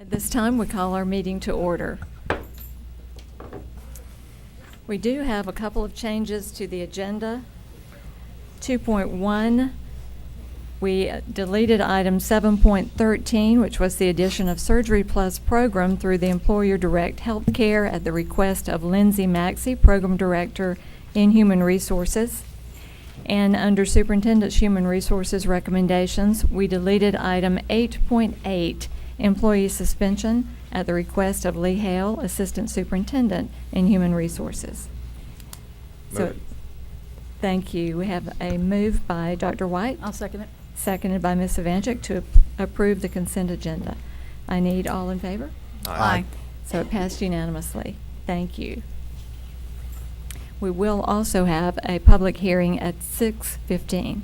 At this time, we call our meeting to order. We do have a couple of changes to the agenda. 2.1, we deleted item 7.13, which was the addition of Surgery Plus program through the Employer Direct Healthcare at the request of Lindsay Maxey, Program Director in Human Resources. And under Superintendent's Human Resources recommendations, we deleted item 8.8, Employee Suspension, at the request of Lee Hale, Assistant Superintendent in Human Resources. Move it. Thank you. We have a move by Dr. White. I'll second it. Seconded by Ms. Evanchik to approve the consent agenda. I need all in favor? Aye. So it passed unanimously. Thank you. We will also have a public hearing at 6:15.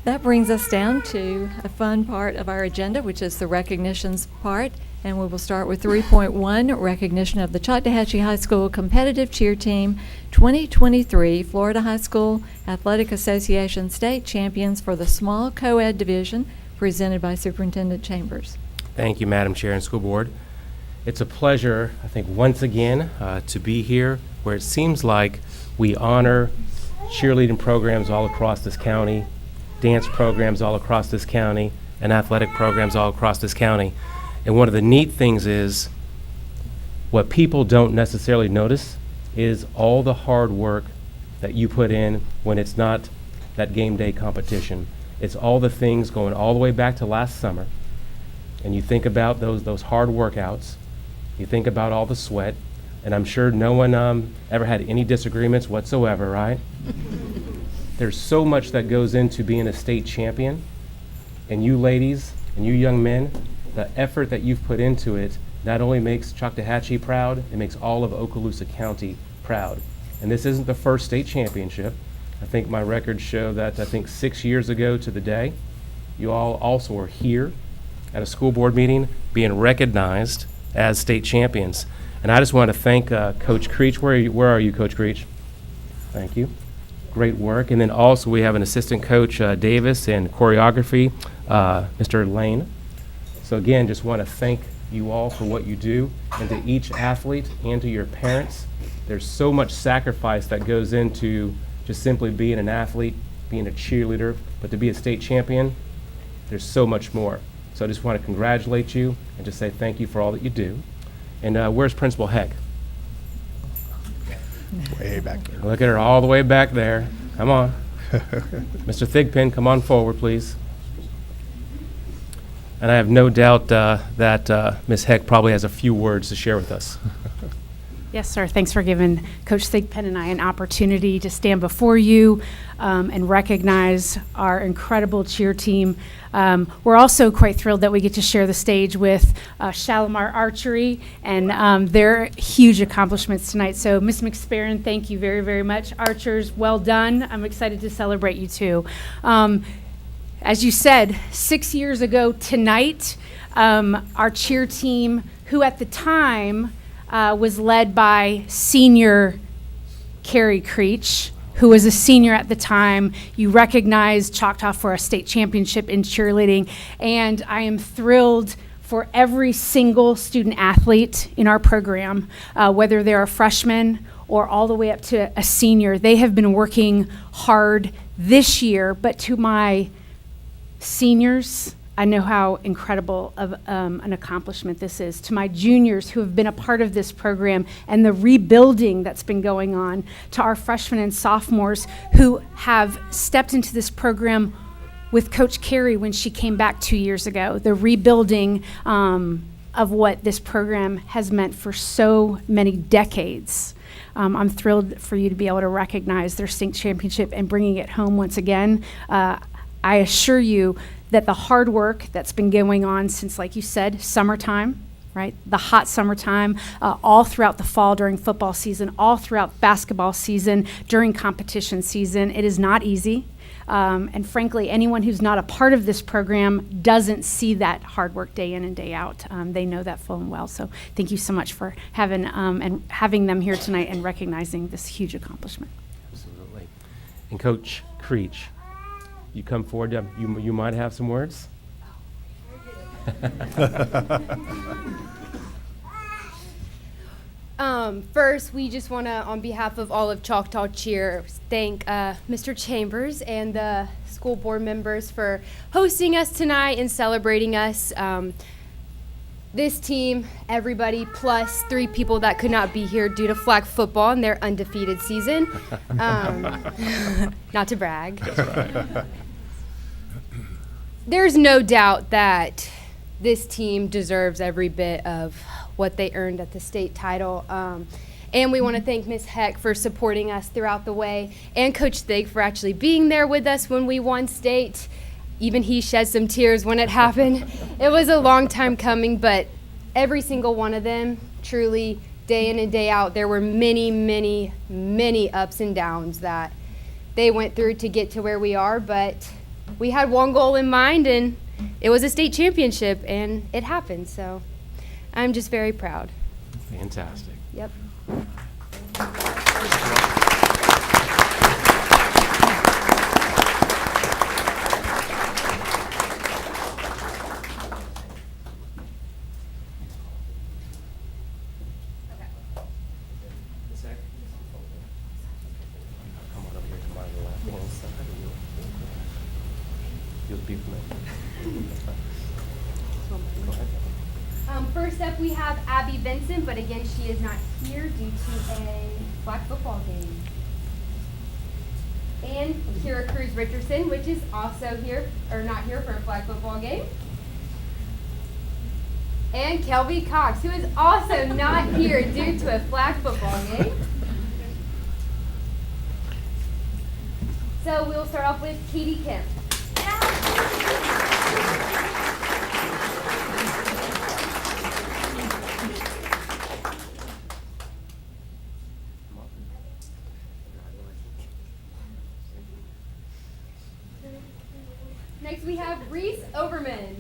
That brings us down to a fun part of our agenda, which is the recognitions part. And we will start with 3.1, recognition of the Choctawhatchee High School Competitive Cheer Team 2023 Florida High School Athletic Association State Champions for the Small Co-ed Division, presented by Superintendent Chambers. Thank you, Madam Chair and School Board. It's a pleasure, I think, once again, to be here where it seems like we honor cheerleading programs all across this county, dance programs all across this county, and athletic programs all across this county. And one of the neat things is what people don't necessarily notice is all the hard work that you put in when it's not that game day competition. It's all the things going all the way back to last summer. And you think about those hard workouts. You think about all the sweat. And I'm sure no one ever had any disagreements whatsoever, right? There's so much that goes into being a state champion. And you ladies and you young men, the effort that you've put into it not only makes Choctawhatchee proud, it makes all of Okaloosa County proud. And this isn't the first state championship. I think my records show that 6 years ago to the day, you all also were here at a school board meeting being recognized as state champions. And I just want to thank Coach Creech. Where are you, Coach Creech? Thank you. Great work. And then also we have an assistant coach, Davis, and choreography, Mr. Lane. So again, just want to thank you all for what you do, and to each athlete and to your parents. There's so much sacrifice that goes into just simply being an athlete, being a cheerleader, but to be a state champion, there's so much more. So I just want to congratulate you and just say thank you for all that you do. And where's Principal Heck? Way back there. Look at her all the way back there. Come on. Mr. Thigpen, come on forward, please. And I have no doubt that Ms. Heck probably has a few words to share with us. Yes, sir. Thanks for giving Coach Thigpen and I an opportunity to stand before you and recognize our incredible cheer team. We're also quite thrilled that we get to share the stage with Shalimar Archery and their huge accomplishments tonight. So, Ms. McSparron, thank you very, very much. Archers, well done. I'm excited to celebrate you too. As you said, 6 years ago tonight, our cheer team, who at the time was led by senior Carrie Creech, who was a senior at the time. You recognized Choctaw for a state championship in cheerleading, and I am thrilled for every single student athlete in our program, whether they're a freshman or all the way up to a senior. They have been working hard this year, but to my seniors, I know how incredible of an accomplishment this is. To my juniors who have been a part of this program and the rebuilding that's been going on, to our freshmen and sophomores who have stepped into this program with Coach Carey when she came back 2 years ago, the rebuilding of what this program has meant for so many decades. I'm thrilled for you to be able to recognize their state championship and bringing it home once again. I assure you that the hard work that's been going on since, like you said, summertime, right? The hot summertime, all throughout the fall during football season, all throughout basketball season, during competition season. It is not easy. And frankly, anyone who's not a part of this program doesn't see that hard work day in and day out. They know that full and well. So thank you so much for having them here tonight and recognizing this huge accomplishment. Absolutely. And Coach Creech, you come forward. You might have some words. First, we just want to, on behalf of all of Choctaw Cheer, thank Mr. Chambers and the school board members for hosting us tonight and celebrating us. This team, everybody, plus 3 people that could not be here due to flag football and their undefeated season. Not to brag. That's right. There's no doubt that this team deserves every bit of what they earned at the state title. And we want to thank Ms. Heck for supporting us throughout the way, and Coach Thig for actually being there with us when we won state. Even he shed some tears when it happened. It was a long time coming, but every single one of them, truly, day in and day out, there were many, many, many ups and downs that they went through to get to where we are, but we had one goal in mind, and it was a state championship, and it happened. So I'm just very proud. Fantastic. Yep. Come on over here to my left-hand side. You'll be familiar. Go ahead. First up, we have Abby Vincent, but again, she is not here due to a flag football game. And Kira Cruz Richardson, which is also here, or not here for a flag football game. And Kelby Cox, who is also not here due to a flag football game. So we'll start off with Katie Kemp. Next we have Reese Overman.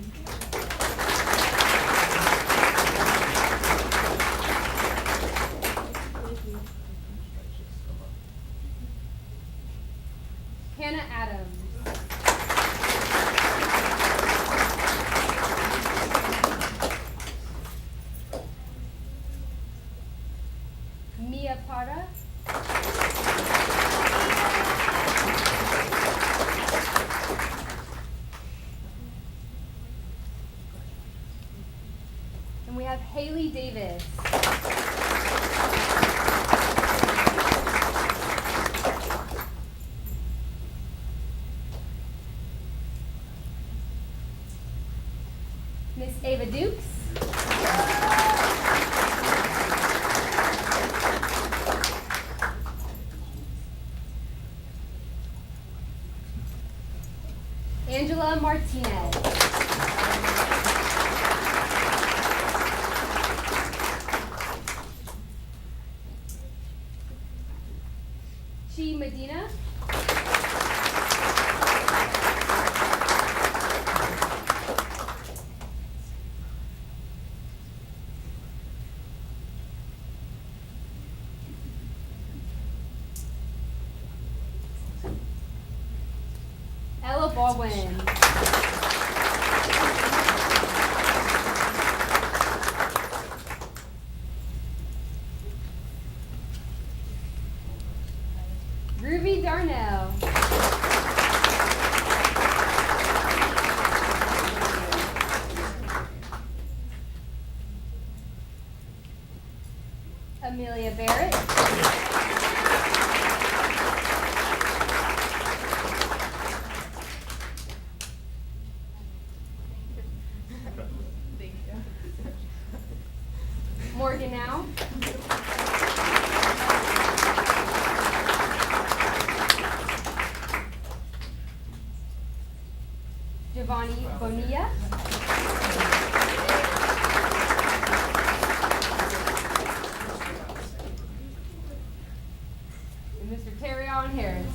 Hannah Adams. Mia Para. And we have Haley Davis. Miss Ava Dukes. Angela Martinez. Chi Medina. Ella Baldwin. Ruby Darnell. Amelia Barrett. Morgan Now. Giovanni Bonilla. And Mr. Terry Allen Harris.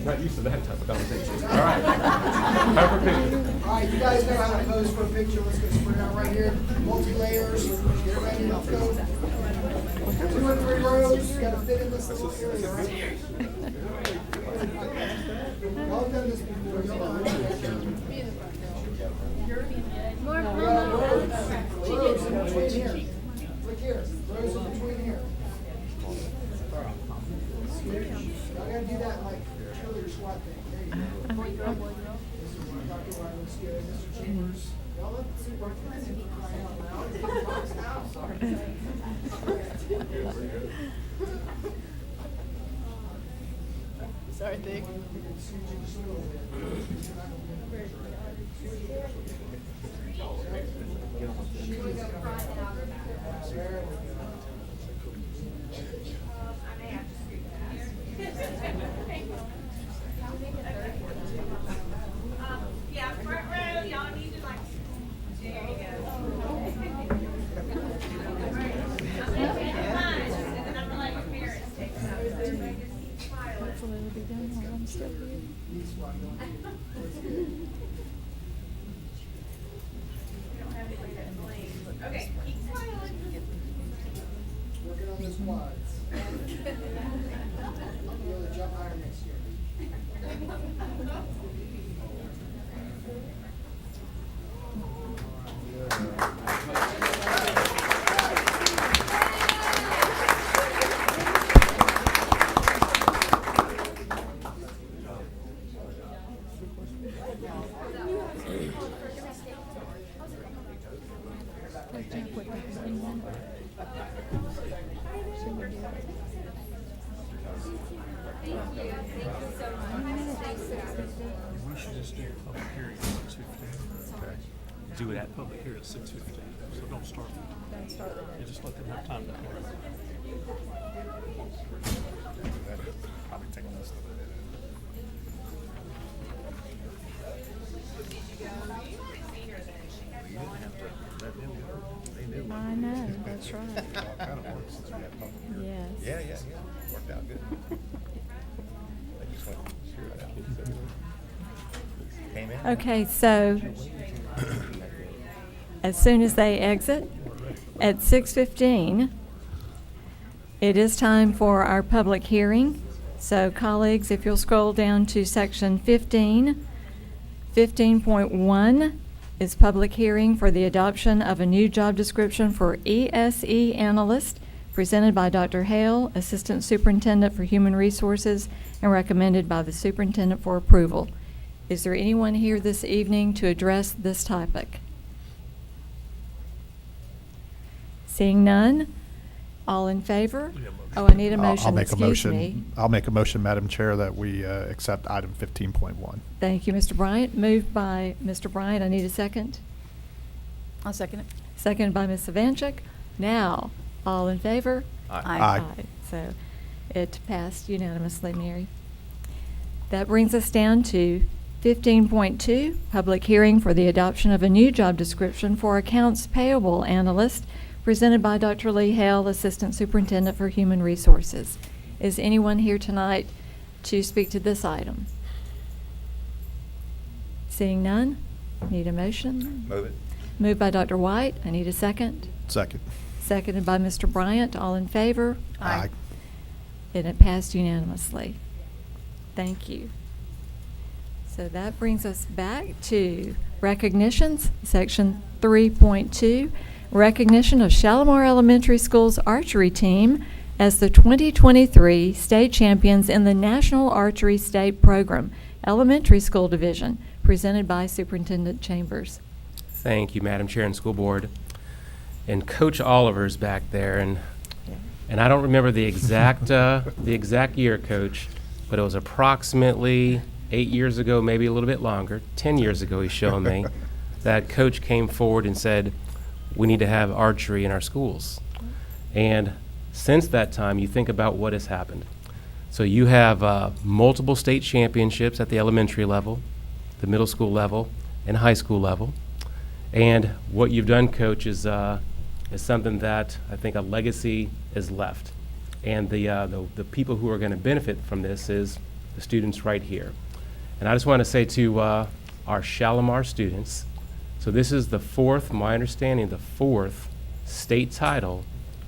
Not used to that type of conversation. All right. Time for picture. All right, you guys know how to pose for a picture. Let's go spread out right here. Multi-layers. Get ready. Let's go. 2 and 3 rows. You got to fit in this little area, right? Y'all done this before. Y'all know how to do that. Rows in between here. Look here. Rows in between here. I gotta do that like cheerleader squat thing. There you go. This is Dr. White looks good. Mr. Chambers. Y'all let the superintendent cry out loud. Box out. Sorry. Sorry, Dick. Yeah, front row, y'all need to like, there you go. And then I'm gonna let your parents take some. Hopefully it'll be done while I'm still here. Okay, keep smiling. Working on those quads. I'll be able to jump higher next year. We should just do a public hearing at 6:15. Okay. Do it at public hearing at 6:15, so don't start. You just let them have time to prepare. Probably take us. You didn't have to let them go. They knew. I know, that's right. All kind of work since we had public hearing. Yes. Yeah. Worked out good. They just went, sure, that came in. Okay, so as soon as they exit, at 6:15, it is time for our public hearing. So colleagues, if you'll scroll down to section 15, 15.1 is public hearing for the adoption of a new job description for ESE analyst, presented by Dr. Hale, Assistant Superintendent for Human Resources, and recommended by the Superintendent for approval. Is there anyone here this evening to address this topic? Seeing none, all in favor? Oh, I need a motion. I'll make a Excuse me. motion. I'll make a motion, Madam Chair, that we accept item 15.1. Thank you, Mr. Bryant. Moved by Mr. Bryant. I need a second. I'll second it. Seconded by Ms. Savanchik. Now, all in favor? Aye. So it passed unanimously, Mary. That brings us down to 15.2, public hearing for the adoption of a new job description for accounts payable analyst, presented by Dr. Lee Hale, Assistant Superintendent for Human Resources. Is anyone here tonight to speak to this item? Seeing none, need a motion? Move it. Moved by Dr. White. I need a second. Second. Seconded by Mr. Bryant. All in favor? Aye. And it passed unanimously. Thank you. So that brings us back to recognitions, section 3.2, recognition of Shalimar Elementary School's archery team as the 2023 state champions in the National Archery State Program, Elementary School Division, presented by Superintendent Chambers. Thank you, Madam Chair and School Board. And Coach Oliver's back there, and I don't remember the exact year, Coach, but it was approximately 8 years ago, maybe a little bit longer, 10 years ago, he's showing me, that Coach came forward and said, we need to have archery in our schools. And since that time, you think about what has happened. So you have multiple state championships at the elementary level, the middle school level, and high school level. And what you've done, Coach, is something that I think a legacy is left. And the people who are going to benefit from this is the students right here. And I just want to say to our Shalimar students, so this is the fourth, my understanding, the fourth state title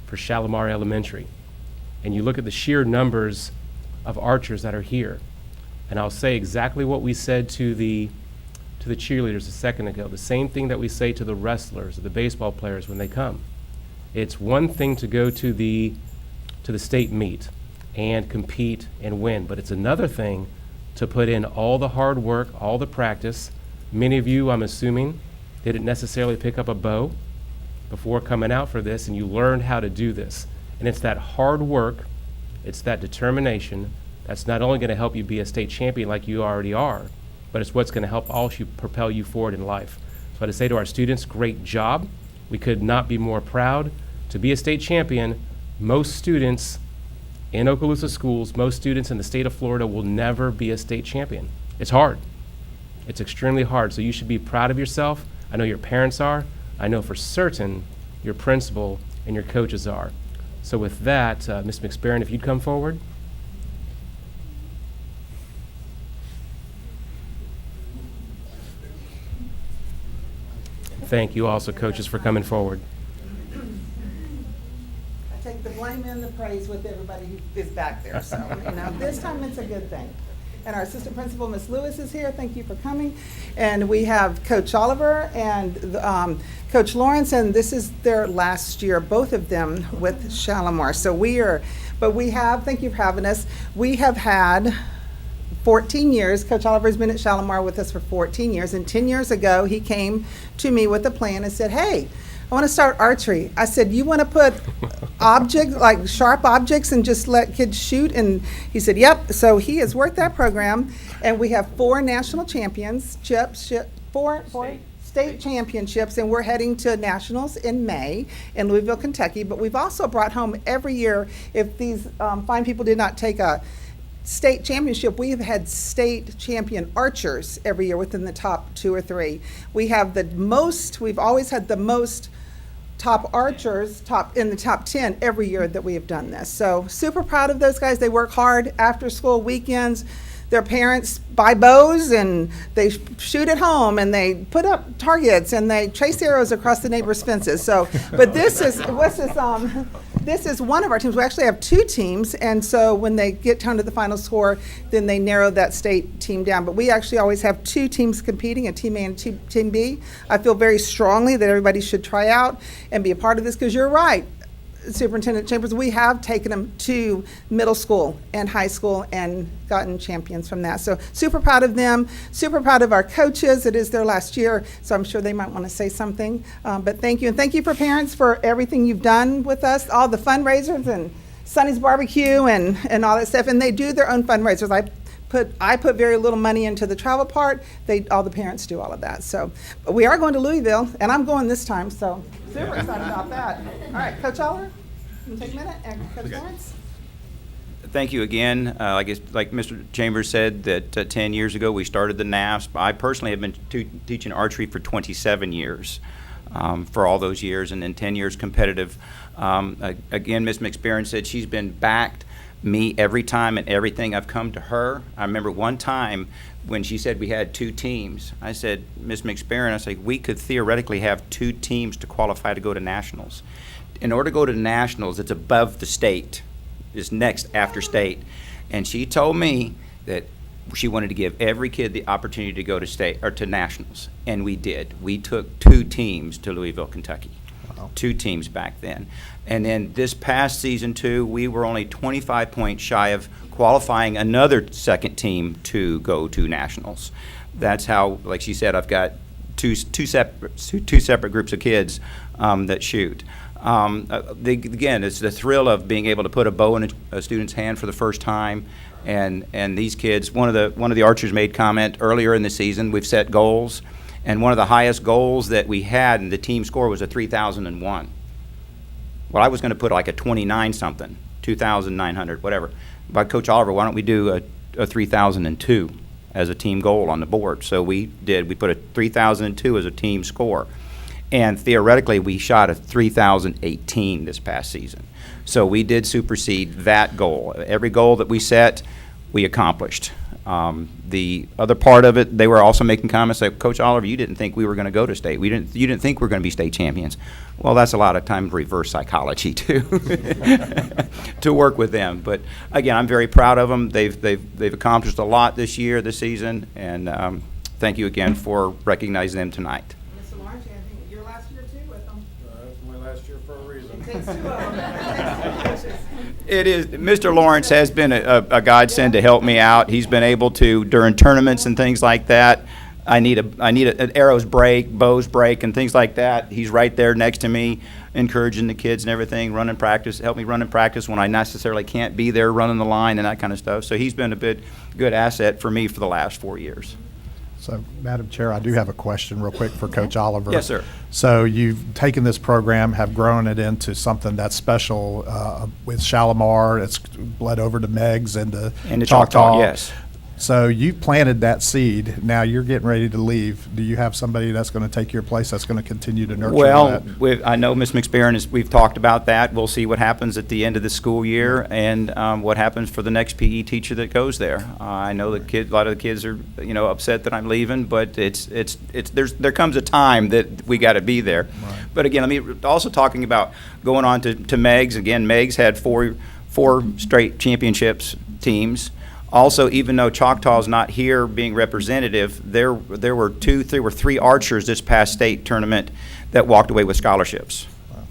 for Shalimar Elementary. And you look at the sheer numbers of archers that are here. And I'll say exactly what we said to the cheerleaders a second ago, the same thing that we say to the wrestlers or the baseball players when they come. It's one thing to go to the state meet and compete and win, but it's another thing to put in all the hard work, all the practice. Many of you, I'm assuming, didn't necessarily pick up a bow before coming out for this, and you learned how to do this. And it's that hard work, it's that determination that's not only going to help you be a state champion like you already are, but it's what's going to help also propel you forward in life. So I'd say to our students, great job. We could not be more proud to be a state champion. Most students in Okaloosa schools, most students in the state of Florida will never be a state champion. It's hard. It's extremely hard. So you should be proud of yourself. I know your parents are. I know for certain your principal and your coaches are. So with that, Ms. McSparron, if you'd come forward. Thank you also, coaches, for coming forward. I take the blame and the praise with everybody who is back there, so, this time it's a good thing. And our assistant principal, Ms. Lewis, is here. Thank you for coming. And we have Coach Oliver and Coach Lawrence, and this is their last year, both of them with Shalimar. So thank you for having us. We have had 14 years. Coach Oliver's been at Shalimar with us for 14 years, and 10 years ago, he came to me with a plan and said, hey, I want to start archery. I said, you want to put objects, like sharp objects, and just let kids shoot? And he said, yep. So he has worked that program, and we have 4 national championships, four state championships, and we're heading to nationals in May in Louisville, Kentucky. But we've also brought home every year, if these fine people did not take a state championship, we have had state champion archers every year within the top 2 or 3. We've always had the most top archers in the top 10 every year that we have done this. So super proud of those guys. They work hard after school, weekends. Their parents buy bows and they shoot at home and they put up targets and they chase arrows across the neighbors' fences. So, but this is one of our teams. We actually have 2 teams, and so when they get down to the final score, then they narrow that state team down. But we actually always have 2 teams competing, a team A and team B. I feel very strongly that everybody should try out and be a part of this, because you're right, Superintendent Chambers, we have taken them to middle school and high school and gotten champions from that. So super proud of them, super proud of our coaches. It is their last year, so I'm sure they might want to say something. But thank you, and thank you for parents for everything you've done with us, all the fundraisers and Sonny's Barbecue and all that stuff. And they do their own fundraisers. I put very little money into the travel part. All the parents do all of that. So but we are going to Louisville, and I'm going this time, so super excited about that. All right, Coach Oliver, you take a minute, and Coach Lawrence. Thank you again. Like Mr. Chambers said, that 10 years ago we started the NASP. I personally have been teaching archery for 27 years, for all those years, and then 10 years competitive. Again, Ms. McSparron said she's been backed me every time and everything I've come to her. I remember one time when she said we had 2 teams. I said, Ms. McSparron, I said, we could theoretically have 2 teams to qualify to go to nationals. In order to go to nationals, it's above the state. It's next after state. And she told me that she wanted to give every kid the opportunity to go to state or to nationals, and we did. We took 2 teams to Louisville, Kentucky. Wow. 2 teams back then. And then this past season 2, we were only 25 points shy of qualifying another second team to go to nationals. That's how, like she said, I've got two separate groups of kids that shoot. Again, it's the thrill of being able to put a bow in a student's hand for the first time. And these kids, one of the archers made comment earlier in the season, we've set goals, and one of the highest goals that we had in the team score was a 3,001. Well, I was going to put like a 29-something, 2,900, whatever. But Coach Oliver, why don't we do a 3,002 as a team goal on the board? So we did. We put a 3,002 as a team score. And theoretically, we shot a 3,018 this past season. So we did supersede that goal. Every goal that we set, we accomplished. The other part of it, they were also making comments like, Coach Oliver, you didn't think we were going to go to state. You didn't think we were going to be state champions. Well, that's a lot of time reverse psychology too, to work with them. But again, I'm very proud of them. They've accomplished a lot this season, and thank you again for recognizing them tonight. Mr. Lawrence, I think your last year too with them. That's my last year for a reason. It takes two of them. It is. Mr. Lawrence has been a godsend to help me out. He's been able to, during tournaments and things like that, I need an arrows break, bows break, and things like that. He's right there next to me, encouraging the kids and everything, running practice, help me run in practice when I necessarily can't be there running the line and that kind of stuff. So he's been a good asset for me for the last 4 years. So, Madam Chair, I do have a question real quick for Coach Oliver. Yes, sir. So you've taken this program, have grown it into something that's special with Shalimar. It's bled over to Meigs and to Choctaw, yes. So you planted that seed. Now you're getting ready to leave. Do you have somebody that's going to take your place that's going to continue to nurture that? I know Ms. McSparron, we've talked about that. We'll see what happens at the end of the school year and what happens for the next PE teacher that goes there. I know a lot of the kids are, upset that I'm leaving, but there comes a time that we got to be there. Right. But again, also talking about going on to Meigs. Again, Meigs had four straight championships teams. Also, even though Choctaw's not here being representative, there were three archers this past state tournament that walked away with scholarships. Wow.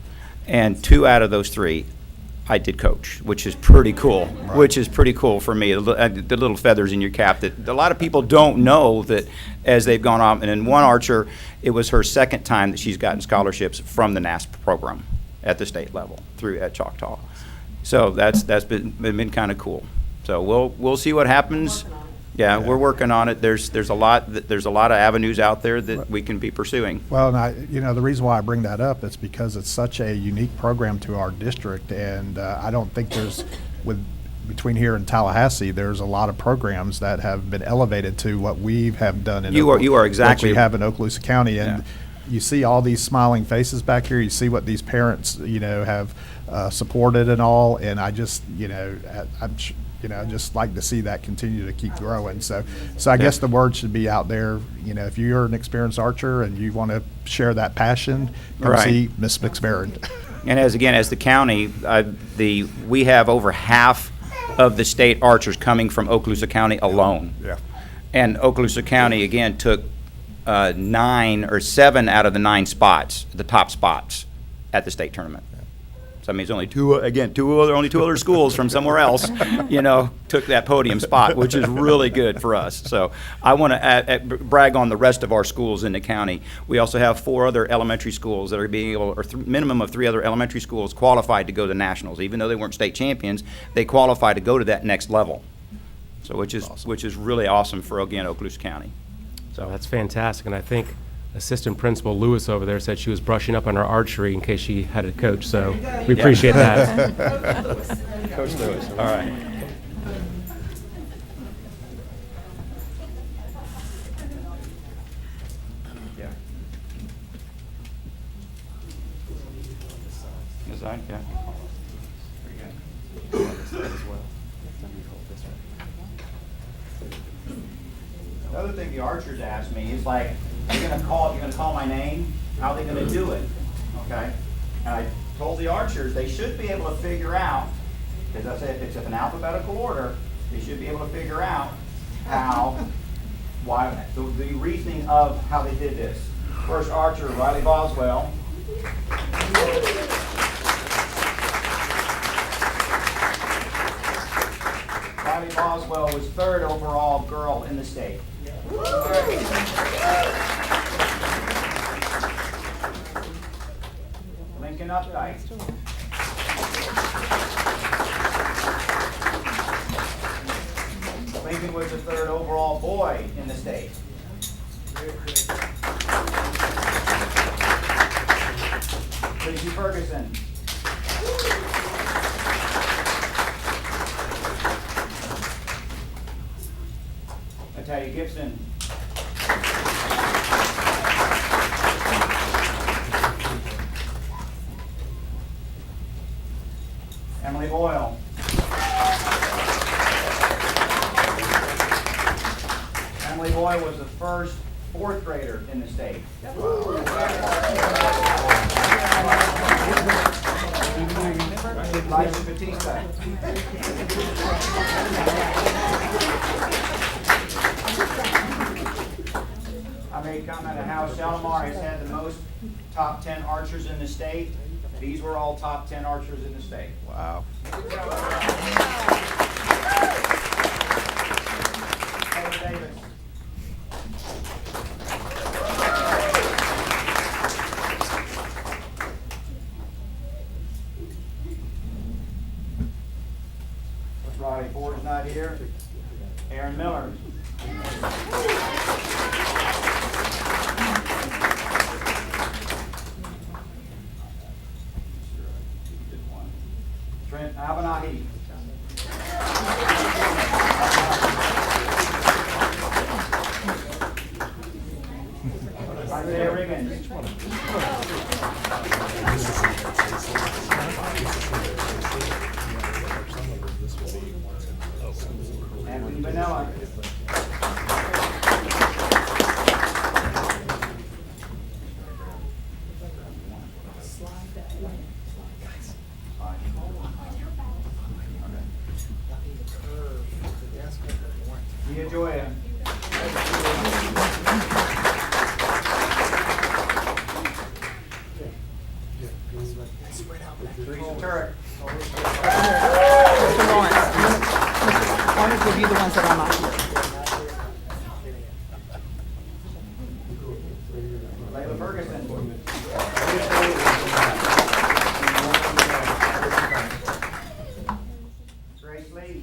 And 2 out of those 3 I did coach, which is pretty cool. Right. Which is pretty cool for me, the little feathers in your cap that a lot of people don't know that as they've gone on. And in one archer, it was her second time that she's gotten scholarships from the NASP program at the state level at Choctaw. So that's been kind of cool. So we'll see what happens. Yeah, we're working on it. There's a lot of avenues out there that we can be pursuing. Well, and the reason why I bring that up is because it's such a unique program to our district, and I don't think between here and Tallahassee, there's a lot of programs that have been elevated to what we have done in You are exactly what we have in Okaloosa County, and Yeah. you see all these smiling faces back here. You see what these parents, have supported and all, and I just, just like to see that continue to keep growing. So I guess the word should be out there. If you're an experienced archer and you want to share that passion, come Right. see Miss McSparron. And as the county, we have over half of the state archers coming from Okaloosa County alone. Yeah. And Okaloosa County, again, took 9 or 7 out of the 9 spots, the top spots, at the state tournament. So that means only two other schools from somewhere else, took that podium spot, which is really good for us. So I want to brag on the rest of our schools in the county. We also have 4 other elementary schools that are being able, or minimum of 3 other elementary schools qualified to go to nationals. Even though they weren't state champions, they qualified to go to that next level. So which is really awesome for, again, Okaloosa County. So that's fantastic, and I think Assistant Principal Lewis over there said she was brushing up on her archery in case she had a coach, so we appreciate that. Coach Lewis, all right. Yeah. This side, yeah. The other thing the archers asked me is like, you're gonna call my name, how are they gonna do it? Okay? And I told the archers they should be able to figure out, because I said it's an alphabetical order, they should be able to figure out the reasoning of how they did this. First archer, Riley Boswell. Riley Boswell was 3rd overall girl in the state. Lincoln Updike. Lincoln was the 3rd overall boy in the state. Tracy Ferguson. Natalia Gibson. Emily Boyle. Emily Boyd was the first fourth grader in the state. Elijah Batista. I made comment on how Shalimar has had the most top 10 archers in the state. These were all top 10 archers in the state. Wow. Taylor Davis. Roddy Ford's not here. Aaron Miller. Trent Abanahi. Isaiah Riggins. Anthony Vanilla. Mia Joya. Teresa Turek. Mr. Lawrence, I want to give you the ones that are not here. Layla Ferguson. Grace Lee.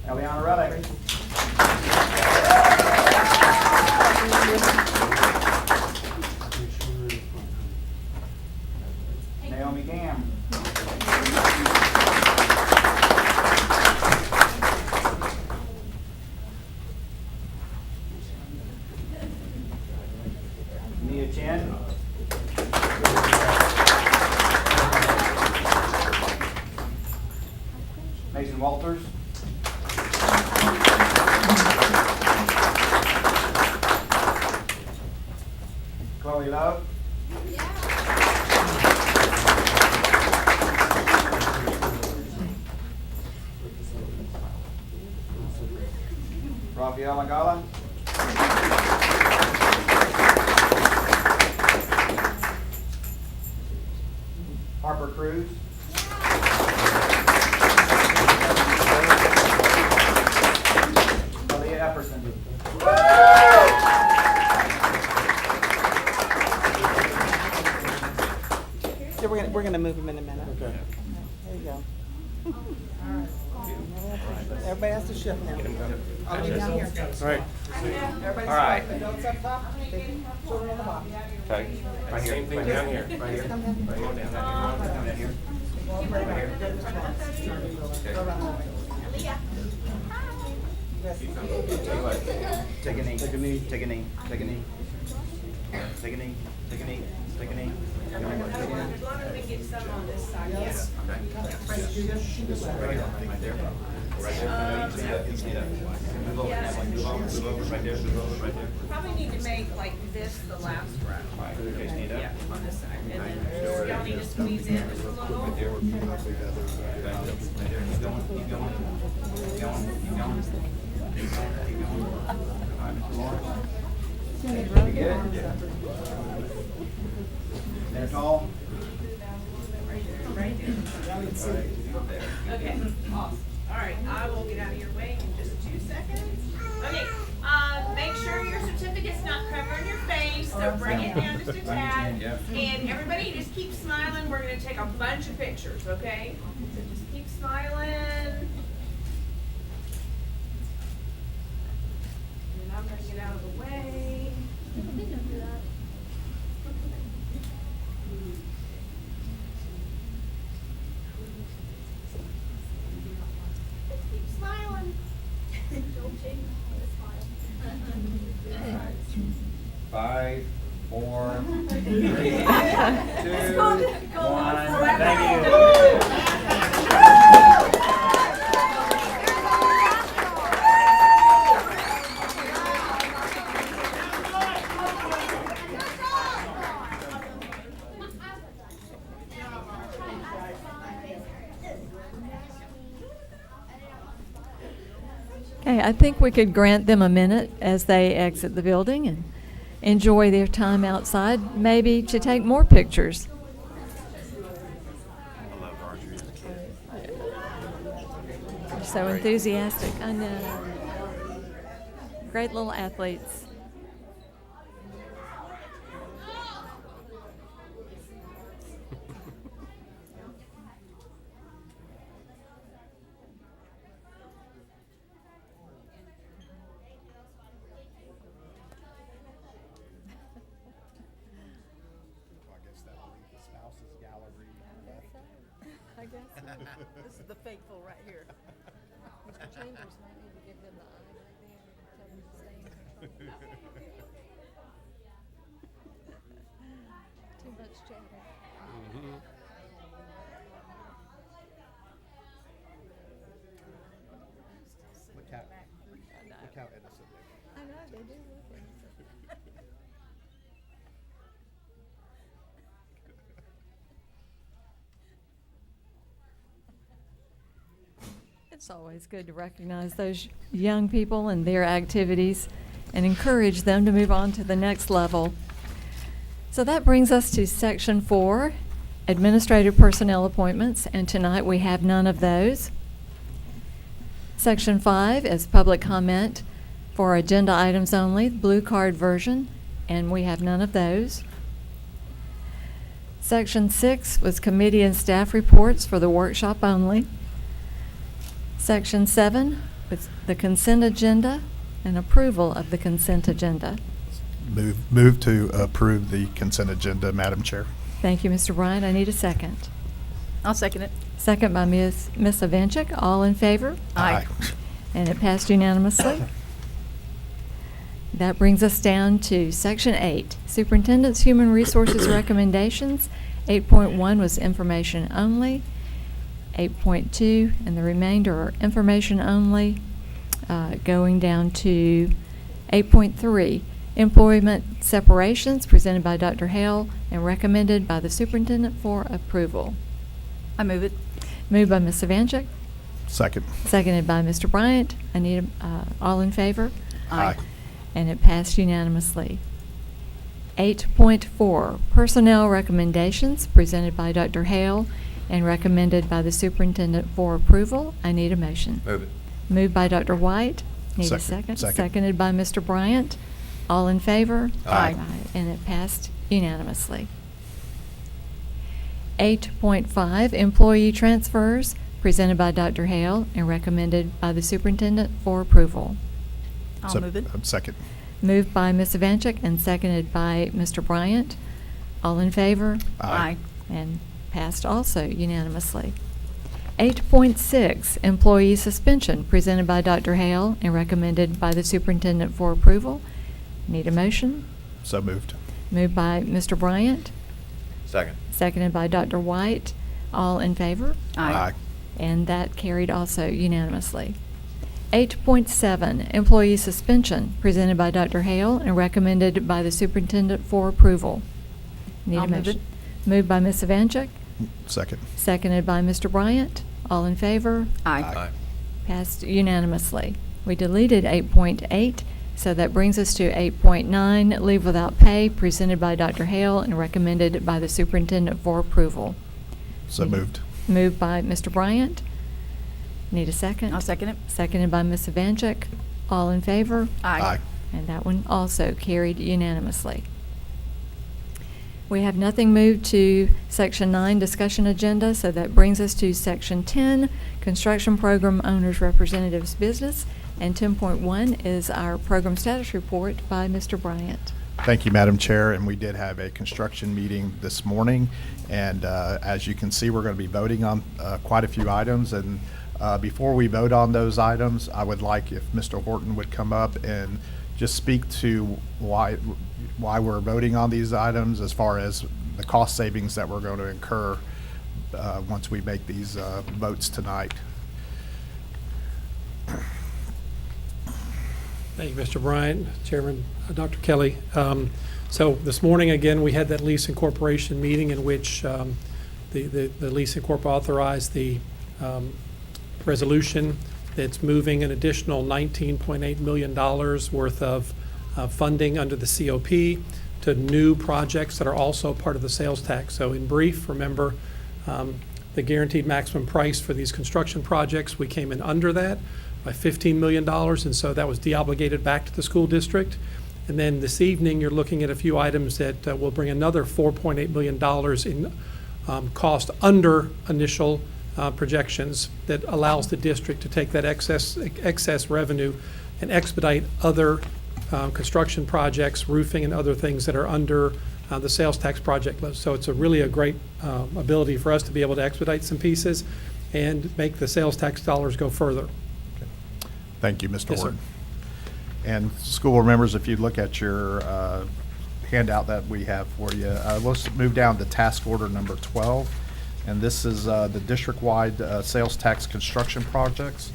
Eliana Relic. Naomi Gam. Mia Chen. Mason Walters. Chloe Love. Rafael Agala. Harper Cruz. Aaliyah Epperson. Yeah, we're gonna move them in a minute. Okay. There you go. Everybody has to shift now. I'll be down here. All right. Everybody's All right. fine. Adults up top, children on the bottom. Okay. Right here. Same thing down here, right here. Come down. Right here, down here. Come down here. Go around the way. Yes. Tell you what, take a knee. Take a knee. Take a knee. Take a knee. Take a knee. Take a knee. Take a knee. As long as we get some on this side, yes. Right here. Right there. Right there. You see that? You see that? Move over. Move over. Move over. Right there. Move over. Right there. Probably need to make like this the last row. Right. Okay. Stand up. Yeah, on this side. And then y'all need to squeeze in just a little. Right there. Right there. Keep going. Keep going. Keep going. Keep going. Keep going. All right, Mr. Lawrence. You good? Stand tall. Right there. Okay, awesome. All right, I will get out of your way in just 2 seconds. Okay, make sure your certificate's not covering your face, so bring it down just a tad. And everybody just keep smiling. We're gonna take a bunch of pictures, okay? So just keep smiling. And then I'm gonna get out of the way. Keep smiling. Don't change. Smile. 5, 4, 3, 2, 1. Thank you. Okay, I think we could grant them a minute as they exit the building and enjoy their time outside, maybe to take more pictures. They're so enthusiastic. I know. Great little athletes. I guess. This is the faithful right here. Mr. Chambers might need to give them the eye back there and tell them to stay. Too much chatter. Look how innocent they I know, they do look innocent. It's always good to recognize those young people and their activities and encourage them to move on to the next level. So that brings us to Section 4, Administrative Personnel Appointments, and tonight we have none of those. Section 5 is public comment for agenda items only, blue card version, and we have none of those. Section 6 was committee and staff reports for the workshop only. Section 7 was the consent agenda and approval of the consent agenda. Move to approve the consent agenda, Madam Chair. Thank you, Mr. Bryant. I need a second. I'll second it. Second by Ms. Avanchik. All in favor? Aye. And it passed unanimously. That brings us down to Section 8, Superintendent's Human Resources Recommendations. 8.1 was information only. 8.2 and the remainder are information only. Going down to 8.3, employment separations presented by Dr. Hale and recommended by the superintendent for approval. I move it. Moved by Ms. Savanchik, Second. seconded by Mr. Bryant. I need all in favor? Aye. And it passed unanimously. 8.4, personnel recommendations presented by Dr. Hale and recommended by the superintendent for approval. I need a motion. Move it. Moved by Dr. White. Need a Second. second. Seconded by Mr. Bryant. All in favor? Aye. And it passed unanimously. 8.5, employee transfers presented by Dr. Hale and recommended by the superintendent for approval. I'll move it. Second. Moved by Ms. Avanchik and seconded by Mr. Bryant. All in favor? Aye. And passed also unanimously. 8.6, employee suspension presented by Dr. Hale and recommended by the superintendent for approval. Need a motion? So moved. Moved by Mr. Bryant, Second. seconded by Dr. White. All in favor? Aye. And that carried also unanimously. 8.7, employee suspension presented by Dr. Hale and recommended by the superintendent for approval. Need a I'll move motion? it. Moved by Ms. Savanchik, Second. seconded by Mr. Bryant. All in favor? Aye. Passed unanimously. We deleted 8.8, so that brings us to 8.9, leave without pay, presented by Dr. Hale and recommended by the superintendent for approval. So moved. Moved by Mr. Bryant. Need a second? I'll second it. Seconded by Ms. Savanchik. All in favor? Aye. And that one also carried unanimously. We have nothing moved to Section 9 discussion agenda, so that brings us to Section 10, construction program owners representatives business, and 10.1 is our program status report by Mr. Bryant. Thank you, Madam Chair. And we did have a construction meeting this morning. And as you can see, we're going to be voting on quite a few items. And before we vote on those items, I would like if Mr. Horton would come up and just speak to why we're voting on these items as far as the cost savings that we're going to incur once we make these votes tonight. Thank you, Mr. Bryant, Chairman, Dr. Kelly. So this morning, again, we had that lease incorporation meeting in which the lease incorp authorized the resolution that's moving an additional $19.8 million worth of funding under the COP to new projects that are also part of the sales tax. So in brief, remember the guaranteed maximum price for these construction projects, we came in under that by $15 million, and so that was de-obligated back to the school district. And then this evening, you're looking at a few items that will bring another $4.8 million in cost under initial projections that allows the district to take that excess revenue and expedite other construction projects, roofing, and other things that are under the sales tax project list. So it's really a great ability for us to be able to expedite some pieces and make the sales tax dollars go further. Thank you, Mr. Yes, sir. Ward. And school board members, if you look at your handout that we have for you, let's move down to task order number 12. And this is the district-wide sales tax construction projects.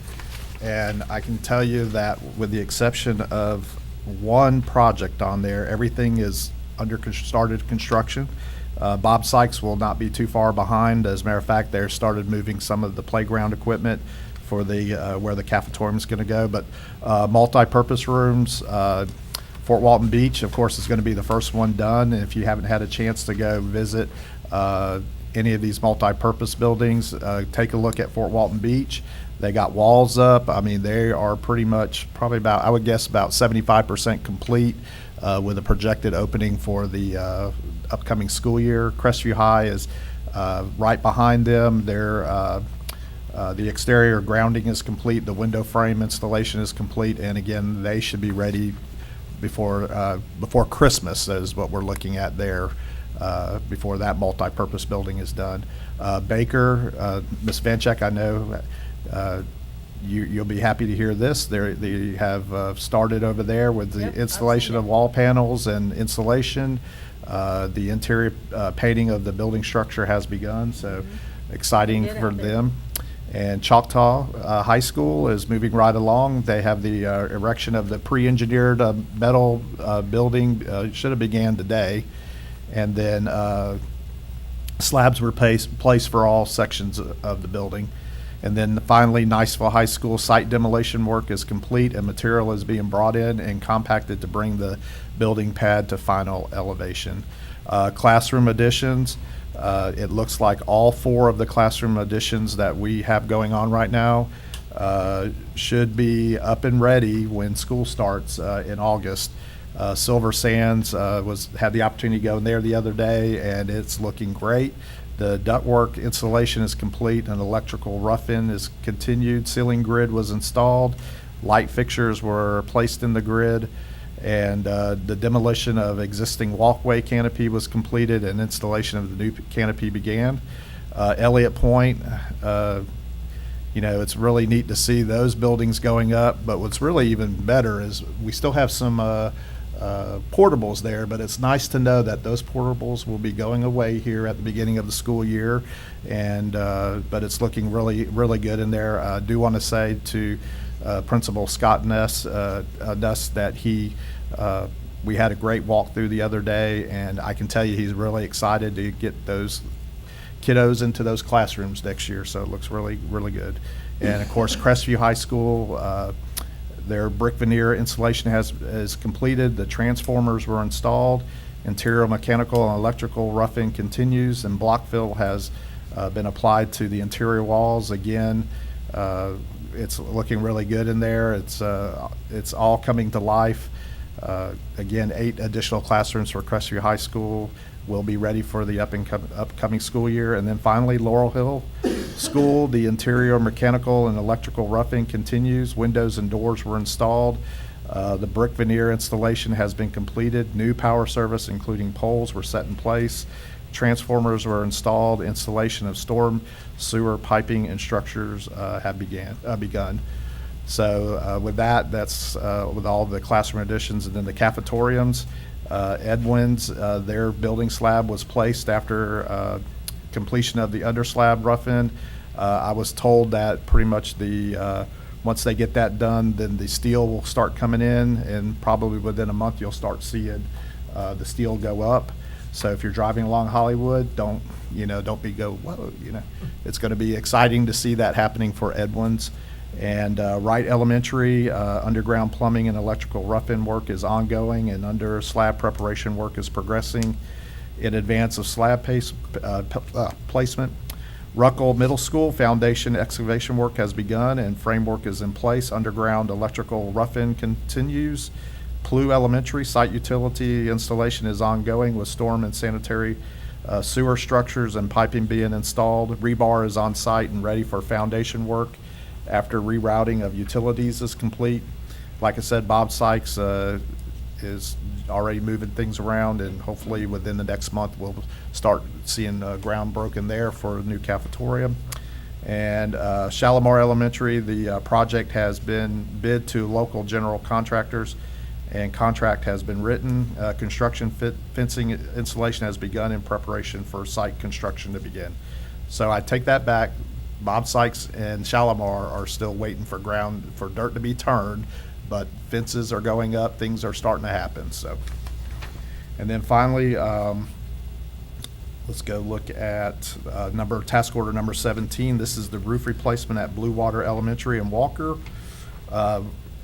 And I can tell you that with the exception of one project on there, everything is started construction. Bob Sykes will not be too far behind. As a matter of fact, they started moving some of the playground equipment for the where the cafetorium is going to go. But multi-purpose rooms, Fort Walton Beach, of course, is going to be the first one done. And if you haven't had a chance to go visit any of these multi-purpose buildings, take a look at Fort Walton Beach. They got walls up. I mean, they are pretty much probably about, I would guess, about 75% complete with a projected opening for the upcoming school year. Crestview High is right behind them. The exterior grounding is complete. The window frame installation is complete. And again, they should be ready before Christmas is what we're looking at there. Before that multi-purpose building is done. Baker, Ms. Vanchek, I know you'll be happy to hear this. They have started over there with the installation of wall panels and insulation. The interior painting of the building structure has begun, so exciting for them. And Choctaw High School is moving right along. They have the erection of the pre-engineered metal building. Should have began today. And then slabs were placed for all sections of the building. And then finally, Niceville High School site demolition work is complete and material is being brought in and compacted to bring the building pad to final elevation. Classroom additions, it looks like all 4 of the classroom additions that we have going on right now should be up and ready when school starts in August. Silver Sands had the opportunity to go in there the other day, and it's looking great. The ductwork installation is complete, and electrical rough-in is continued. Ceiling grid was installed. Light fixtures were placed in the grid, and the demolition of existing walkway canopy was completed, and installation of the new canopy began. Elliott Point, it's really neat to see those buildings going up, but what's really even better is we still have some portables there, but it's nice to know that those portables will be going away here at the beginning of the school year, and but it's looking really, really good in there. I do want to say to Principal Scott Nuss that we had a great walkthrough the other day, and I can tell you he's really excited to get those kiddos into those classrooms next year, so it looks really, really good. And of course, Crestview High School, their brick veneer installation is completed. The transformers were installed. Interior mechanical and electrical roughing continues, and block fill has been applied to the interior walls. Again, it's looking really good in there. It's all coming to life. Again, 8 additional classrooms for Crestview High School will be ready for the upcoming school year. And then finally, Laurel Hill School, the interior mechanical and electrical roughing continues. Windows and doors were installed. The brick veneer installation has been completed. New power service, including poles, were set in place. Transformers were installed. Installation of storm sewer piping and structures have begun. So with that, that's with all the classroom additions, and then the cafetoriums. Edwin's, their building slab was placed after completion of the under slab rough-in. I was told that pretty much once they get that done, then the steel will start coming in, and probably within a month you'll start seeing the steel go up. So if you're driving along Hollywood, don't go, whoa, It's going to be exciting to see that happening for Edwin's. And Wright Elementary, underground plumbing and electrical rough-in work is ongoing, and under slab preparation work is progressing in advance of slab placement. Ruckel Middle School foundation excavation work has begun and framework is in place. Underground electrical rough-in continues. Plough Elementary site utility installation is ongoing with storm and sanitary sewer structures and piping being installed. Rebar is on site and ready for foundation work after rerouting of utilities is complete. Like I said, Bob Sykes is already moving things around, and hopefully within the next month we'll start seeing ground broken there for a new cafeteria. And Shalimar Elementary, the project has been bid to local general contractors, and contract has been written. Construction fencing installation has begun in preparation for site construction to begin. So I take that back. Bob Sykes and Shalimar are still waiting for dirt to be turned, but fences are going up, things are starting to happen. So, and then finally, let's go look at task order number 17. This is the roof replacement at Blue Water Elementary in Walker.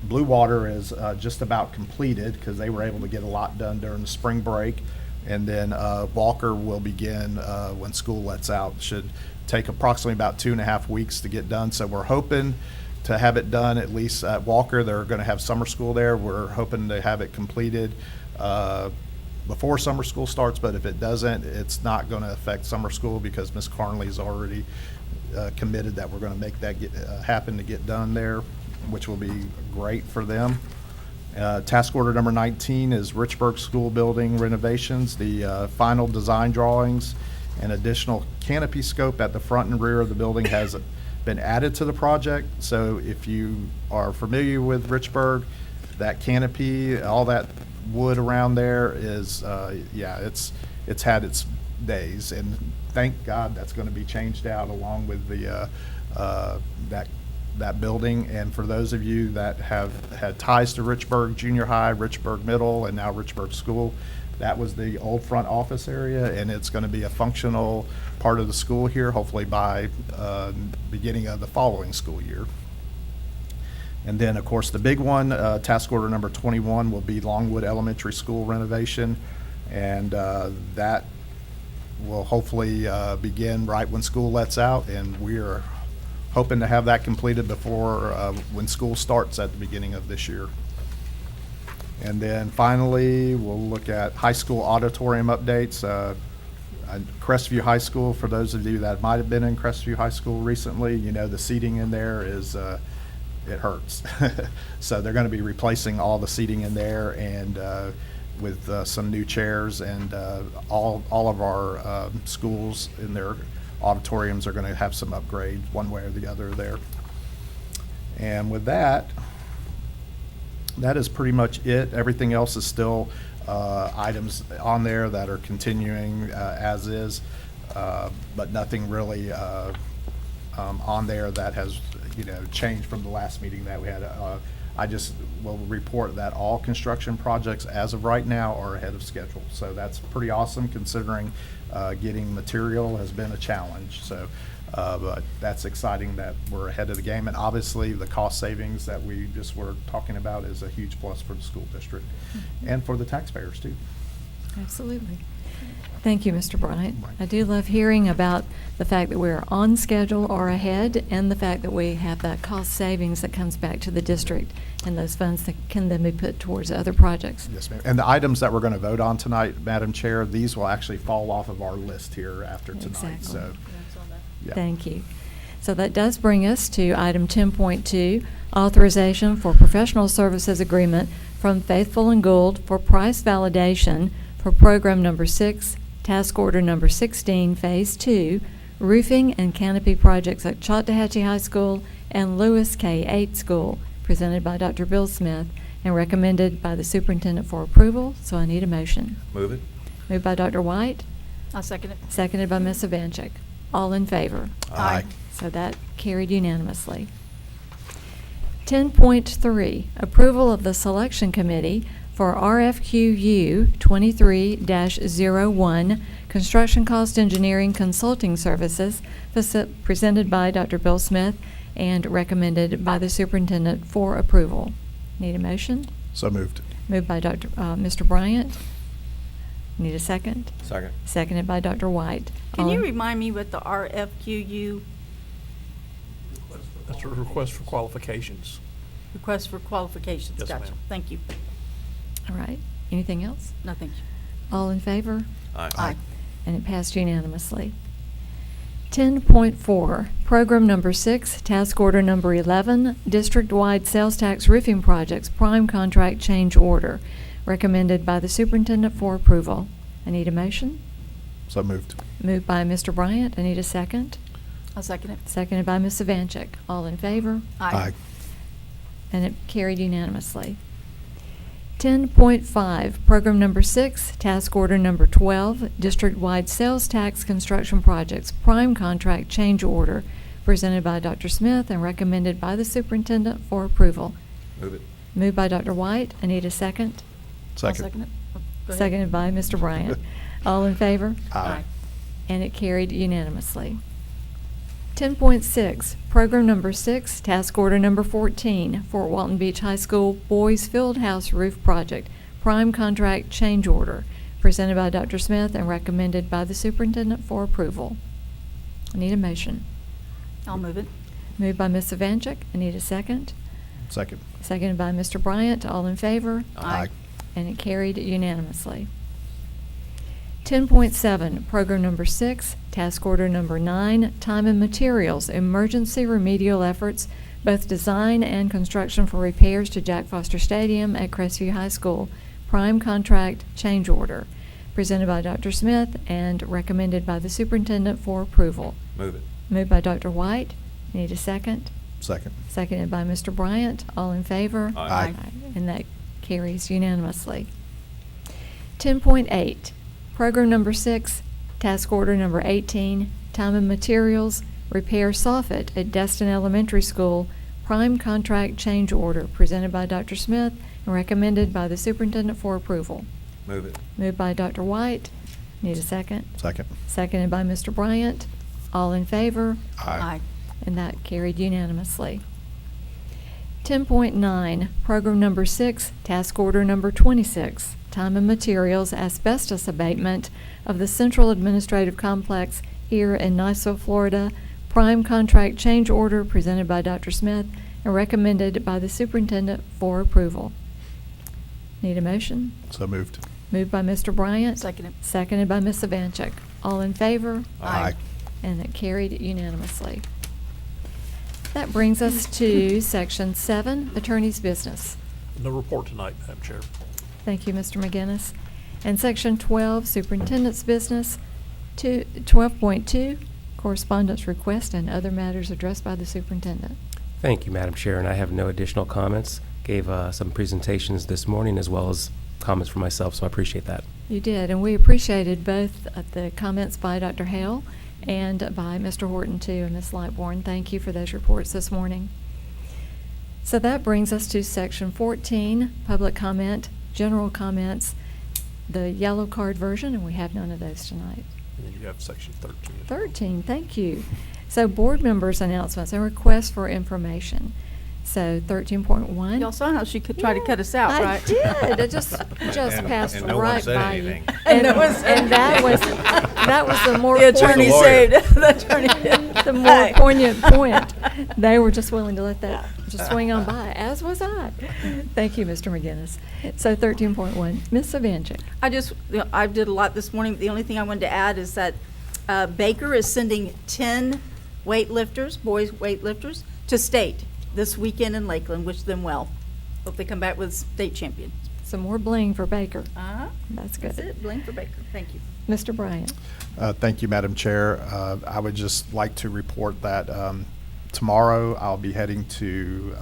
Blue Water is just about completed because they were able to get a lot done during the spring break. And then Walker will begin when school lets out. Should take approximately about 2.5 weeks to get done. So we're hoping to have it done at least at Walker. They're going to have summer school there. We're hoping to have it completed before summer school starts, but if it doesn't, it's not going to affect summer school because Ms. Carnley's already committed that we're going to make that happen to get done there, which will be great for them. Task order number 19 is Richburg School Building renovations. The final design drawings and additional canopy scope at the front and rear of the building has been added to the project. So if you are familiar with Richburg, that canopy, all that wood around there is, it's had its days, and thank God that's going to be changed out along with the that building. And for those of you that have had ties to Richburg Junior High, Richburg Middle, and now Richburg School, that was the old front office area, and it's going to be a functional part of the school here, hopefully by beginning of the following school year. And then, of course, the big one, task order number 21, will be Longwood Elementary School renovation, and that will hopefully begin right when school lets out, and we are hoping to have that completed before when school starts at the beginning of this year. And then finally, we'll look at high school auditorium updates. Crestview High School, for those of you that might have been in Crestview High School recently, the seating in there is, it hurts. So they're going to be replacing all the seating in there and with some new chairs, and all of our schools in their auditoriums are going to have some upgrades one way or the other there. And with that is pretty much it. Everything else is still items on there that are continuing as is, but nothing really on there that has changed from the last meeting that we had. I just will report that all construction projects as of right now are ahead of schedule. So that's pretty awesome considering getting material has been a challenge. So, but that's exciting that we're ahead of the game. And obviously the cost savings that we just were talking about is a huge plus for the school district and for the taxpayers too. Absolutely. Thank you, Mr. Bryant. I do love hearing about the fact that we're on schedule or ahead, and the fact that we have that cost savings that comes back to the district, and those funds that can then be put towards other projects. Yes, ma'am. And the items that we're going to vote on tonight, Madam Chair, these will actually fall off of our list here after tonight. Exactly. So, yeah. Thank you. So that does bring us to item 10.2, authorization for professional services agreement from Faithful and Gould for price validation for program number 6, task order number 16, phase 2, roofing and canopy projects at Chattahoochee High School and Lewis K-8 School, presented by Dr. Bill Smith and recommended by the superintendent for approval, so I need a motion. Move it. Moved by Dr. White, I'll second it. seconded by Ms. Evanchik. All in favor? Aye. So that carried unanimously. 10.3, approval of the selection committee for RFQU 23-01, construction cost engineering consulting services, presented by Dr. Bill Smith and recommended by the superintendent for approval. Need a motion? So moved. Moved by Mr. Bryant. Need a second? Second. Seconded by Dr. White. Can All you in- remind me what the RFQU That's a request for qualifications. request for qualifications? Yes, Gotcha. ma'am. Thank you. All right. Anything else? No, thank you. All in favor? Aye. And it passed unanimously. 10.4, Program Number 6, Task Order Number 11, District-Wide Sales Tax Roofing Projects, Prime Contract Change Order, recommended by the superintendent for approval. I need a motion. So moved. Moved by Mr. Bryant. I need a second. I'll second it. Seconded by Ms. Evanchik. All in favor? Aye. And it carried unanimously. 10.5, Program Number 6, Task Order Number 12, District-Wide Sales Tax Construction Projects, Prime Contract Change Order, presented by Dr. Smith and recommended by the superintendent for approval. Move it. Moved by Dr. White. I need a second. I'll Second. second it. Oh, go ahead. Seconded by Mr. Bryant. All in favor? Aye. And it carried unanimously. 10.6, Program Number 6, Task Order Number 14, Fort Walton Beach High School Boys Fieldhouse Roof Project, Prime Contract Change Order, presented by Dr. Smith and recommended by the superintendent for approval. I need a motion. I'll move it. Moved by Ms. Evanchik. I need a second. Second. Seconded by Mr. Bryant. All in favor? Aye. And it carried unanimously. 10.7, Program Number 6, Task Order Number 9, Time and Materials, Emergency Remedial Efforts, both design and construction for repairs to Jack Foster Stadium at Crestview High School, Prime Contract Change Order, presented by Dr. Smith and recommended by the superintendent for approval. Move it. Moved by Dr. White. Need a second? Second. Seconded by Mr. Bryant. All in favor? Aye. And that carries unanimously. 10.8, Program Number 6, Task Order Number 18, Time and Materials, Repair Soffit at Destin Elementary School, Prime Contract Change Order, presented by Dr. Smith and recommended by the superintendent for approval. Move it. Moved by Dr. White. Need a second? Second. Seconded by Mr. Bryant. All in favor? Aye. And that carried unanimously. 10.9, Program Number 6, Task Order Number 26, Time and Materials Asbestos Abatement of the Central Administrative Complex here in Niceville, Florida, Prime Contract Change Order presented by Dr. Smith and recommended by the superintendent for approval. Need a motion? So moved. Moved by Mr. Bryant. Second it. Seconded by Ms. Evanchik. All in favor? Aye. And it carried unanimously. That brings us to Section 7, Attorney's Business. No report tonight, Madam Chair. Thank you, Mr. McGinnis. And Section 12, Superintendent's Business. 12.2, Correspondence Request and Other Matters Addressed by the Superintendent. Thank you, Madam Chair, and I have no additional comments. Gave some presentations this morning as well as comments for myself, so I appreciate that. You did, and we appreciated both the comments by Dr. Hale and by Mr. Horton, too, and Ms. Lightbourne. Thank you for those reports this morning. So that brings us to Section 14, Public Comment, General Comments, the yellow card version, and we have none of those tonight. And then you have Section 13. as well. 13, thank you. So board members' announcements and requests for information. So 13.1. Y'all saw how she could try to cut us out, right? I did. It just passed and no one right said by anything. you. And no one said and that was the more The attorney lawyer. saved, the attorney did. the more poignant point. They were just willing to let that just swing on by, as was I. Thank you, Mr. McGinnis. So 13.1, Ms. Savanchik. I did a lot this morning. The only thing I wanted to add is that Baker is sending 10 weightlifters, boys weightlifters, to state this weekend in Lakeland. Wish them well. Hope they come back with state champions. Some more bling for Baker. Uh-huh. That's good. That's it. Blame for Baker. Thank you. Mr. Bryant. Thank you, Madam Chair. I would just like to report that Tomorrow, I'll be heading to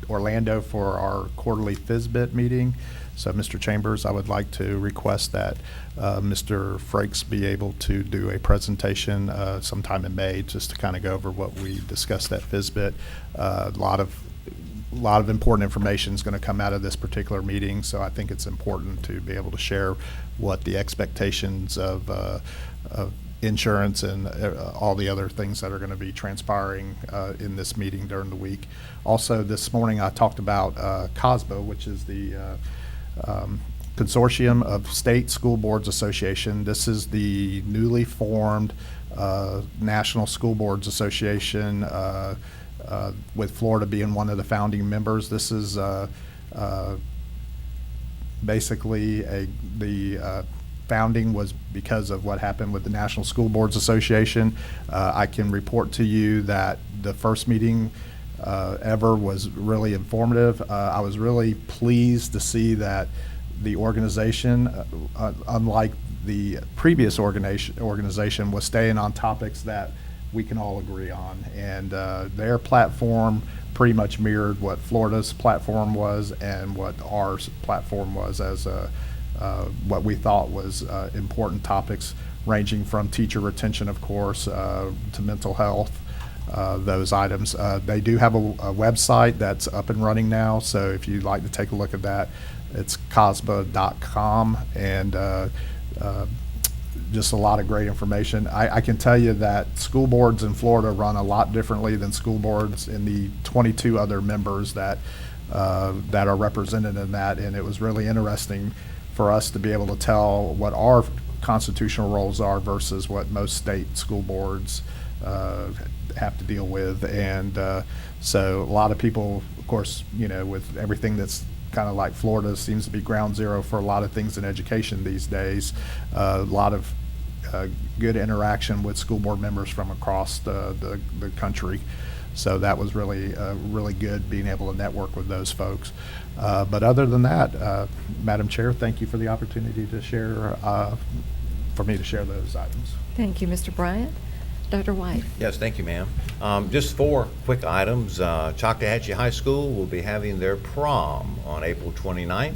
Orlando for our quarterly FISBIT meeting. So, Mr. Chambers, I would like to request that Mr. Frakes be able to do a presentation sometime in May, just to kind of go over what we discussed at FISBIT. A lot of important information is going to come out of this particular meeting, so I think it's important to be able to share what the expectations of insurance and all the other things that are going to be transpiring in this meeting during the week. Also, this morning I talked about COSBA, which is the Consortium of State School Boards Association. This is the newly formed National School Boards Association, with Florida being one of the founding members. This is basically the founding was because of what happened with the National School Boards Association. I can report to you that the first meeting ever was really informative. I was really pleased to see that the organization, unlike the previous organization, was staying on topics that we can all agree on. And their platform pretty much mirrored what Florida's platform was and what our platform was, as what we thought was important topics, ranging from teacher retention, of course, to mental health, those items. They do have a website that's up and running now, so if you'd like to take a look at that, it's COSBA.com, and just a lot of great information. I can tell you that school boards in Florida run a lot differently than school boards in the 22 other members that are represented in that, and it was really interesting for us to be able to tell what our constitutional roles are versus what most state school boards have to deal with. And so a lot of people, of course, with everything that's kind of like Florida seems to be ground zero for a lot of things in education these days, a lot of good interaction with school board members from across the country. So that was really good, being able to network with those folks. But other than that, Madam Chair, thank you for the opportunity to share, for me to share those items. Thank you, Mr. Bryant. Dr. White. Yes, thank you, ma'am. Just 4 quick items. Choctawhatchee High School will be having their prom on April 29th,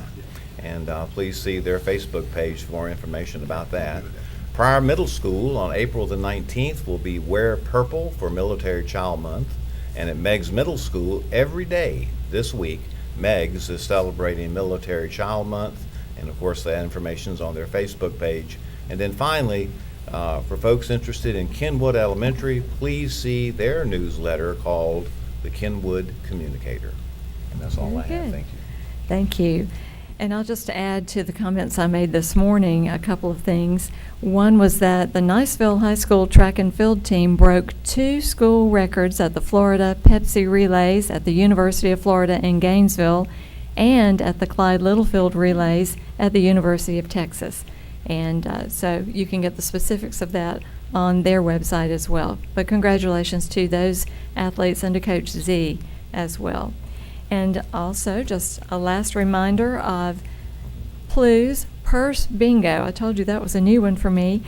and please see their Facebook page for more information about that. Pryor Middle School on April the 19th will be Wear Purple for Military Child Month, and at Meigs Middle School every day this week, Meigs is celebrating Military Child Month, and of course that information is on their Facebook page. And then finally, for folks interested in Kenwood Elementary, please see their newsletter called The Kenwood Communicator. And that's all I Very have. good. Thank you. Thank you. And I'll just add to the comments I made this morning a couple of things. One was that the Niceville High School track and field team broke 2 school records at the Florida Pepsi Relays at the University of Florida in Gainesville and at the Clyde Littlefield Relays at the University of Texas. And so you can get the specifics of that on their website as well. But congratulations to those athletes and to Coach Z as well. And also, just a last reminder of Plu's Purse Bingo. I told you that was a new one for me.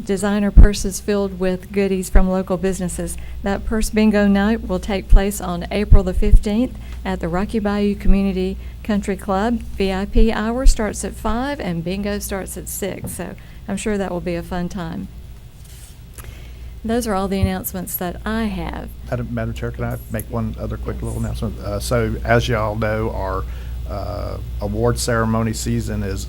Designer purses filled with goodies from local businesses. That Purse Bingo night will take place on April the 15th at the Rocky Bayou Community Country Club. VIP hour starts at 5 and bingo starts at 6. So I'm sure that will be a fun time. Those are all the announcements that I have. Madam Chair, can I make one other quick little announcement? So as y'all know, our award ceremony season is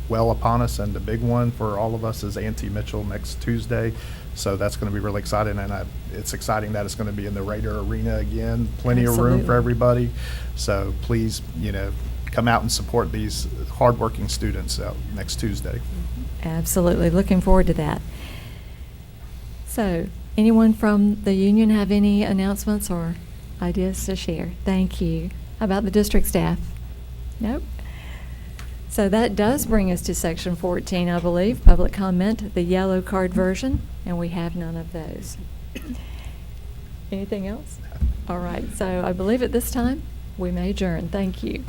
well upon us, and the big one for all of us is Auntie Mitchell next Tuesday. So that's going to be really exciting, and it's exciting that it's going to be in the Raider Arena again. Plenty of room for everybody. So please, come out and support these hardworking students out next Tuesday. Absolutely. Looking forward to that. So, anyone from the union have any announcements or ideas to share? Thank you. How about the district staff? Nope. So that does bring us to section 14, I believe, public comment, the yellow card version, and we have none of those. Anything else? All right. So I believe at this time we may adjourn. Thank you.